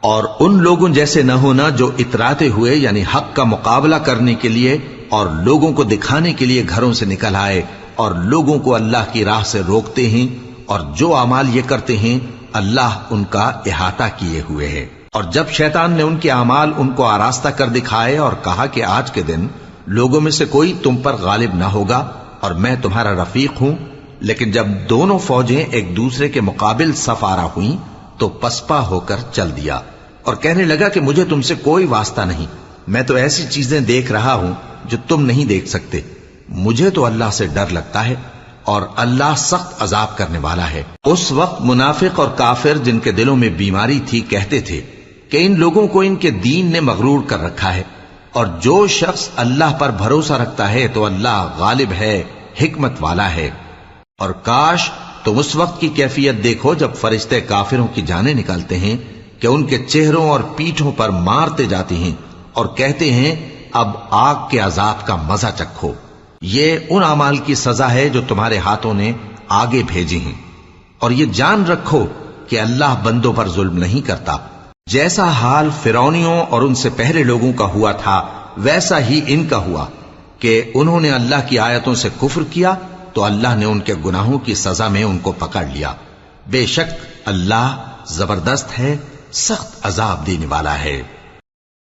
اور ان لوگوں جیسے نہ ہونا جو اتراتے ہوئے یعنی حق کا مقابلہ کرنے کے لیے اور لوگوں کو دکھانے کے لیے گھروں سے نکل آئے اور لوگوں کو اللہ کی راہ سے روکتے ہیں، اور جو اعمال یہ کرتے ہیں اللہ ان کا احاطہ کیے ہوئے ہے۔ اور جب شیطان نے ان کے اعمال ان کو آراستہ کر دکھائے اور کہا کہ آج کے دن لوگوں میں سے کوئی تم پر غالب نہ ہوگا اور میں تمہارا رفیق ہوں، لیکن جب دونوں فوجیں ایک دوسرے کے مقابل صف آرا ہوئیں تو پسپا ہو کر چل دیا اور کہنے لگا کہ مجھے تم سے کوئی واسطہ نہیں، میں تو ایسی چیزیں دیکھ رہا ہوں جو تم نہیں دیکھ سکتے، مجھے تو اللہ سے ڈر لگتا ہے اور اللہ سخت عذاب کرنے والا ہے۔ اس وقت منافق اور کافر جن کے دلوں میں بیماری تھی کہتے تھے کہ ان لوگوں کو ان کے دین نے مغرور کر رکھا ہے، اور جو شخص اللہ پر بھروسہ رکھتا ہے تو اللہ غالب ہے، حکمت والا ہے۔ اور کاش تم اس وقت کی کیفیت دیکھو جب فرشتے کافروں کی جانیں نکالتے ہیں کہ ان کے چہروں اور پیٹھوں پر مارتے جاتے ہیں اور کہتے ہیں اب آگ کے عذاب کا مزہ چکھو، یہ ان اعمال کی سزا ہے جو تمہارے ہاتھوں نے آگے بھیجی ہیں، اور یہ جان رکھو کہ اللہ بندوں پر ظلم نہیں کرتا۔ جیسا حال فرعونیوں اور ان سے پہلے لوگوں کا ہوا تھا ویسا ہی ان کا ہوا کہ انہوں نے اللہ کی آیتوں سے کفر کیا تو اللہ نے ان کے گناہوں کی سزا میں ان کو پکڑ لیا۔ بے شک اللہ زبردست ہے، سخت عذاب دینے والا ہے۔